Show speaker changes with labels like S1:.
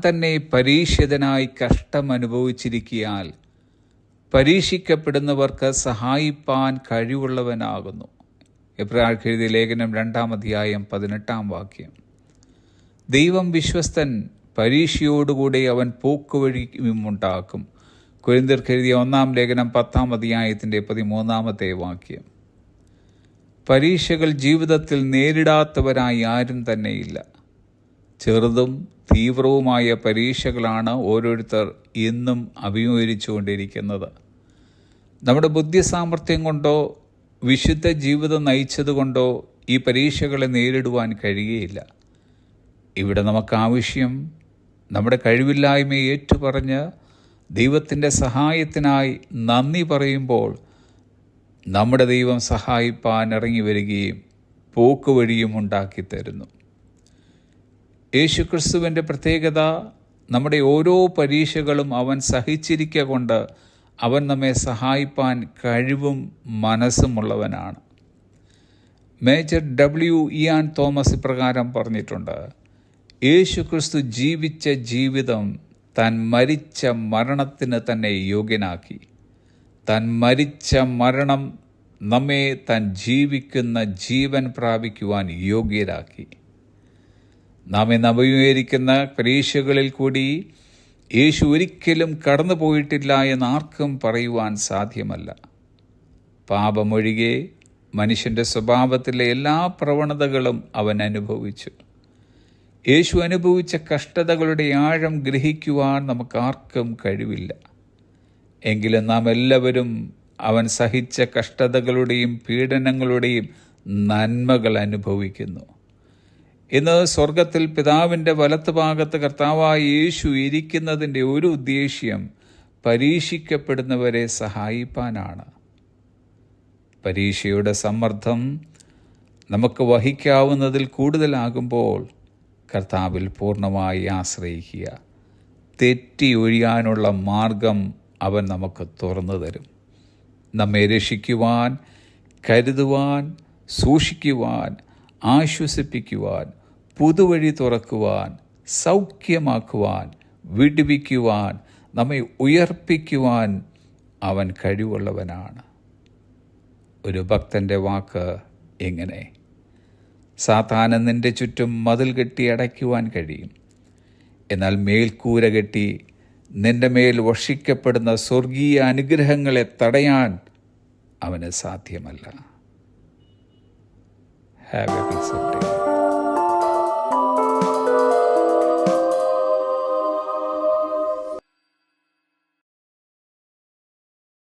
S1: തന്നെ പരീക്ഷിതനായി കഷ്ടമനുഭവിച്ചിരിക്കിയാൽ പരീക്ഷിക്കപ്പെടുന്നവർക്ക് സഹായിപ്പാൻ കഴിവുള്ളവനാകുന്നു. എബ്രായർക്ക് എഴുതിയ ലേഖനം 2-ാം അധ്യായം 18-ാം വാക്യം. ദൈവം വിശ്വസ്തൻ, പരീക്ഷയോടുകൂടി അവൻ പോക്കുവഴിയുമുണ്ടാക്കും. കൊരിന്ത്യർക്ക് എഴുതിയ 1-ാം ലേഖനം 10-ാം അധ്യായത്തിൻ്റെ 13-ാമത്തെ വാക്യം. പരീക്ഷകൾ ജീവിതത്തിൽ നേരിടാത്തവരായി ആരും തന്നെയില്ല. ചെറുതും തീവ്രവുമായ പരീക്ഷകളാണ് ഓരോരുത്തർ ഇന്നും അഭിമുഖീകരിച്ചുകൊണ്ടിരിക്കുന്നത്. നമ്മുടെ ബുദ്ധിസാമർഥ്യം കൊണ്ടോ വിശുദ്ധ ജീവിതം നയിച്ചതുകൊണ്ടോ ഈ പരീക്ഷകളെ നേരിടുവാൻ കഴിയുകയില്ല. ഇവിടെ നമുക്ക് ആവശ്യം നമ്മുടെ കഴിവില്ലായ്മയെ ഏറ്റുപറഞ്ഞ് ദൈവത്തിൻ്റെ സഹായത്തിനായി നന്ദി പറയുമ്പോൾ നമ്മുടെ ദൈവം സഹായിപ്പാൻ ഇറങ്ങി വരികയും പോക്കുവഴിയും ഉണ്ടാക്കി തരുന്നു. യേശുക്രിസ്തുവിൻ്റെ പ്രത്യേകത നമ്മുടെ ഓരോ പരീക്ഷകളും അവൻ സഹിച്ചിരിക്കുക കൊണ്ട് അവൻ നമ്മെ സഹായിപ്പാൻ കഴിവും മനസ്സുമുള്ളവനാണ്. മേജർ ഇയാൻ തോമസ് ഇപ്രകാരം പറഞ്ഞിട്ടുണ്ട്: യേശുക്രിസ്തു ജീവിച്ച ജീവിതം താൻ മരിച്ച മരണത്തിന് തന്നെ യോഗ്യനാക്കി. താൻ മരിച്ച മരണം നമ്മെ താൻ ജീവിക്കുന്ന ജീവൻ പ്രാപിക്കുവാൻ യോഗ്യരാക്കി. നാം ഇന്ന് അഭിമുഖീകരിക്കുന്ന പരീക്ഷകളിൽ കൂടി യേശു ഒരിക്കലും കടന്നു പോയിട്ടില്ല എന്ന് ആർക്കും പറയുവാൻ സാധ്യമല്ല. പാപമൊഴികെ മനുഷ്യൻ്റെ സ്വഭാവത്തിലെ എല്ലാ പ്രവണതകളും അവൻ അനുഭവിച്ചു. യേശു അനുഭവിച്ച കഷ്ടതകളുടെ ആഴം ഗ്രഹിക്കുവാൻ നമുക്കാർക്കും കഴിവില്ല. എങ്കിലും നാം എല്ലാവരും അവൻ സഹിച്ച കഷ്ടതകളുടെയും പീഡനങ്ങളുടെയും നന്മകൾ അനുഭവിക്കുന്നു. ഇന്ന് സ്വർഗത്തിൽ പിതാവിൻ്റെ വലത്തുഭാഗത്ത് കർത്താവായ യേശു ഇരിക്കുന്നതിൻ്റെ ഒരു ഉദ്ദേശ്യം പരീക്ഷിക്കപ്പെടുന്നവരെ സഹായിപ്പാനാണ്. പരീക്ഷയുടെ സമ്മർദ്ദം നമുക്ക് വഹിക്കാവുന്നതിൽ കൂടുതലാകുമ്പോൾ കർത്താവിൽ പൂർണ്ണമായി ആശ്രയിക്കുക. തെറ്റി ഒഴിയാനുള്ള മാർഗം അവൻ നമുക്ക് തുറന്നു തരും. നമ്മെ രക്ഷിക്കുവാൻ, കരുതുവാൻ, സൂക്ഷിക്കുവാൻ, ആശ്വസിപ്പിക്കുവാൻ, പുതുവഴി തുറക്കുവാൻ, സൗഖ്യമാക്കുവാൻ, വിടുവിക്കുവാൻ, നമ്മെ ഉയർപ്പിക്കുവാൻ അവൻ കഴിവുള്ളവനാണ്. ഒരു ഭക്തൻ്റെ വാക്ക് ഇങ്ങനെ: സാത്താന് നിന്റെ ചുറ്റും മതിൽ കെട്ടി അടയ്ക്കുവാൻ കഴിയും, എന്നാൽ മേൽക്കൂര കെട്ടി നിന്റെ മേൽ വർഷിക്കപ്പെടുന്ന സ്വർഗീയ അനുഗ്രഹങ്ങളെ തടയാൻ അവന് സാധ്യമല്ല. Have A peaceful day.